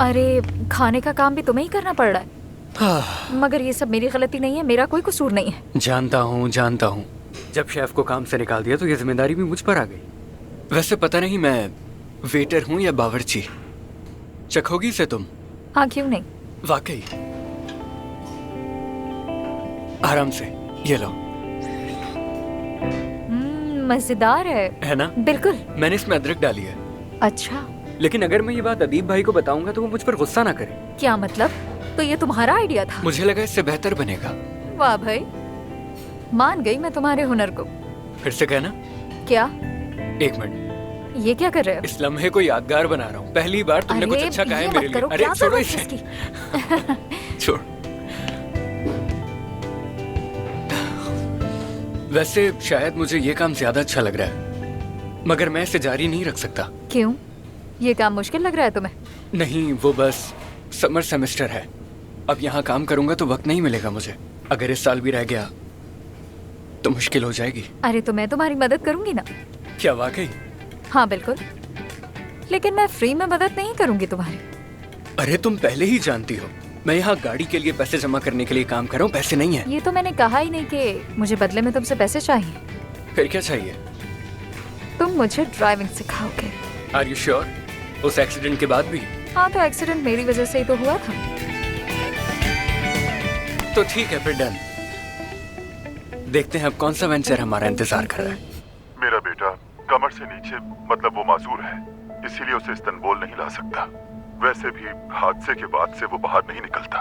अरे खाने का काम भी तुम्हें ही करना पड़ रहा है। मगर ये सब मेरी गलती नहीं है, मेरा कोई कसूर नहीं है। जानता हूँ। जब शेफ को काम से निकाल दिया तो ये जिम्मेदारी भी मुझ पर आ गई। वैसे पता नहीं मैं वेटर हूँ या बावर्ची। चखोगी इसे तुम? हाँ क्यों नहीं। वाकई। आराम से, ये लो। मजेदार है ना? बिल्कुल। मैंने इसमें अदरक डाली है। अच्छा, लेकिन अगर मैं ये बात अदीब भाई को बताऊंगा तो वो मुझ पर गुस्सा ना करे। क्या मतलब? तो ये तुम्हारा आइडिया था? मुझे लगा इससे बेहतर बनेगा। वाह भाई, मान गई मैं तुम्हारे हुनर को। फिर से कहना। क्या? 1 मिनट। ये क्या कर रहे हो? इस लम्हे को यादगार बना रहा हूँ। पहली बार तुमने कुछ अच्छा कहा है मेरे लिए। अरे छोड़ो इसे। छोड़। वैसे शायद मुझे ये काम ज्यादा अच्छा लग रहा है, मगर मैं इसे जारी नहीं रख सकता। क्यों? ये काम मुश्किल लग रहा है तुम्हें? नहीं, वो बस समर सेमेस्टर है। अब यहाँ काम करूंगा तो वक्त नहीं मिलेगा मुझे। अगर इस साल भी रह गया तो मुश्किल हो जाएगी। अरे तो मैं तुम्हारी मदद करूंगी ना। क्या वाकई? हाँ बिल्कुल, लेकिन मैं फ्री में मदद नहीं करूंगी तुम्हारी। अरे तुम पहले ही जानती हो मैं यहाँ गाड़ी के लिए पैसे जमा करने के लिए काम कर रहा हूँ, पैसे नहीं है। ये तो मैंने कहा ही नहीं कि मुझे बदले में तुमसे पैसे चाहिए। फिर क्या चाहिए? तुम मुझे ड्राइविंग सिखाओगे। Are you sure? उस एक्सीडेंट के बाद भी? हाँ, तो एक्सीडेंट मेरी वजह से ही तो हुआ था। तो ठीक है फिर, डन। देखते हैं अब कौन सा वेंचर हमारा इंतजार कर रहा है। मेरा बेटा कमर से नीचे मतलब वो माजूर है, इसीलिए उसे इस्तांबुल नहीं ला सकता। वैसे भी हादसे के बाद से वो बाहर नहीं निकलता।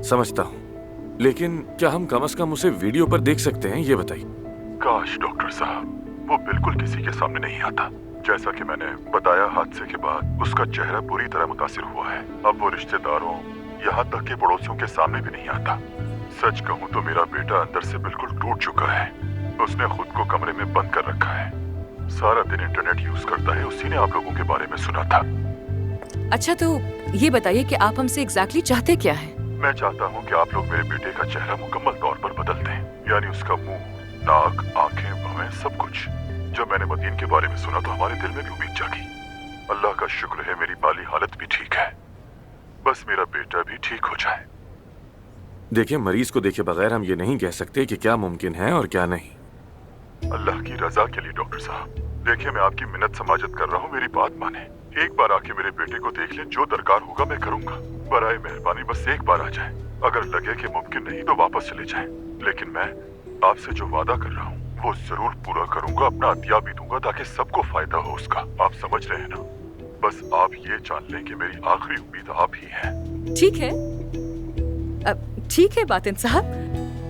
समझता हूँ, लेकिन क्या हम कम से कम उसे वीडियो पर देख सकते हैं, ये बताइए। काश डॉक्टर साहब, वो बिल्कुल किसी के सामने नहीं आता। जैसा कि मैंने बताया, हादसे के बाद उसका चेहरा पूरी तरह मुतासिर हुआ है। अब वो रिश्तेदारों, यहाँ तक के पड़ोसियों के सामने भी नहीं आता। सच कहूँ तो मेरा बेटा अंदर से बिल्कुल टूट चुका है। उसने खुद को कमरे में बंद कर रखा है। सारा दिन इंटरनेट यूज करता है। उसी ने आप लोगों के बारे में सुना था। अच्छा, तो ये बताइए कि आप हमसे एग्जैक्टली चाहते क्या हैं? मैं चाहता हूँ कि आप लोग मेरे बेटे का चेहरा मुकम्मल तौर पर बदल दें, यानी उसका मुंह, नाक, आंखें, भवें, सब कुछ। जब मैंने मदीन के बारे में सुना तो हमारे दिल में भी उम्मीद जागी। अल्लाह का शुक्र है मेरी माली हालत भी ठीक है। बस मेरा बेटा भी ठीक हो जाए। देखिए, मरीज को देखे बगैर हम ये नहीं कह सकते कि क्या मुमकिन है और क्या नहीं। अल्लाह की रजा के लिए डॉक्टर साहब, देखिए मैं आपकी मिन्नत समाजत कर रहा हूँ, मेरी बात माने। एक बार आके मेरे बेटे को देख लें, जो दरकार होगा मैं करूँगा। बराए मेहरबानी बस एक बार आ जाए। अगर लगे कि मुमकिन नहीं तो वापस चले जाएं। लेकिन मैं आपसे जो वादा कर रहा हूँ वो जरूर पूरा करूँगा। अपना अतिया भी दूंगा ताकि सबको फायदा हो उसका। आप समझ रहे हैं ना? बस आप ये जान लें कि मेरी आखिरी उम्मीद आप ही हैं। ठीक है, ठीक है बातिन साहब।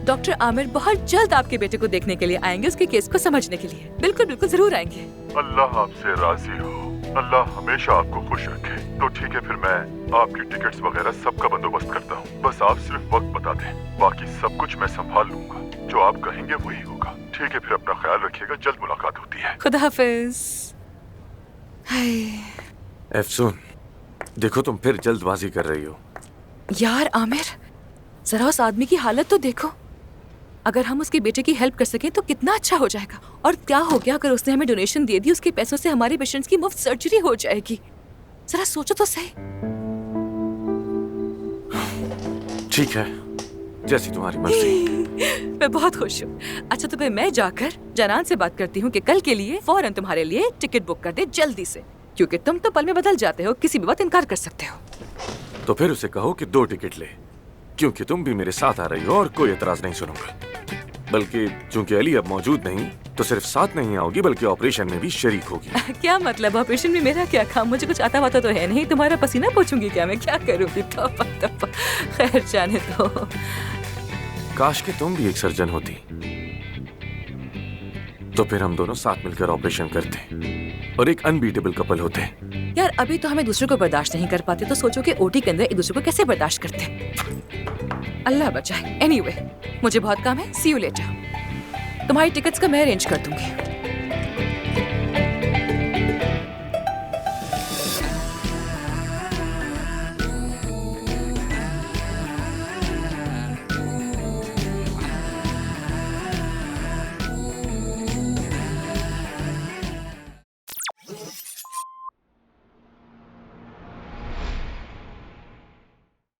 डॉक्टर आमिर बहुत जल्द आपके बेटे को देखने के लिए आएंगे, उसके केस को समझने के लिए। बिल्कुल बिल्कुल जरूर आएंगे। अल्लाह आपसे राजी हो। अल्लाह हमेशा आपको खुश रखे। तो ठीक है, फिर मैं आपकी टिकट्स वगैरह सबका बंदोबस्त करता हूँ। बस आप सिर्फ वक्त बता दें, बाकी सब कुछ मैं संभाल लूंगा। जो आप कहेंगे वही होगा। ठीक है, फिर अपना ख्याल रखिएगा। जल्द मुलाकात होती है। खुदा हाफिज। अफसून, देखो तुम फिर जल्दबाजी कर रही हो। यार आमिर, जरा उस आदमी की हालत तो देखो। अगर हम उसके बेटे की हेल्प कर सकें तो कितना अच्छा हो जाएगा। और क्या हो गया अगर उसने हमें डोनेशन दे दी, उसके पैसों से हमारे पेशेंट्स की मुफ्त सर्जरी हो जाएगी। जरा सोचो तो सही। ठीक है, जैसी तुम्हारी मर्जी। मैं बहुत खुश हूँ। अच्छा, तो फिर मैं जाकर जनान से बात करती हूँ कि कल के लिए फौरन तुम्हारे लिए टिकट बुक कर दे, जल्दी से। क्योंकि तुम तो पल में बदल जाते हो, किसी भी बात इनकार कर सकते हो। तो फिर उसे कहो कि 2 टिकट ले, क्योंकि तुम भी मेरे साथ आ रही हो और कोई एतराज नहीं सुनूंगा। बल्कि चूंकि अली अब मौजूद नहीं, तो सिर्फ साथ नहीं आओगी बल्कि ऑपरेशन में भी शरीक होगी। क्या मतलब? ऑपरेशन में मेरा क्या काम? मुझे कुछ आता वाता तो है नहीं। तुम्हारा पसीना पोंछूंगी क्या मैं? क्या करूँगी? खैर जाने दो। काश कि तुम भी एक सर्जन होती, तो फिर हम दोनों साथ मिलकर ऑपरेशन करते और एक अनबीटेबल कपल होते। यार अभी तो हमें दूसरे को बर्दाश्त नहीं कर पाते, तो सोचो कि ओटी के अंदर एक दूसरे को कैसे बर्दाश्त करते। अल्लाह बचाए। एनीवे, मुझे बहुत काम है। सी यू लेटर। तुम्हारी टिकट्स का मैं अरेंज कर दूंगी।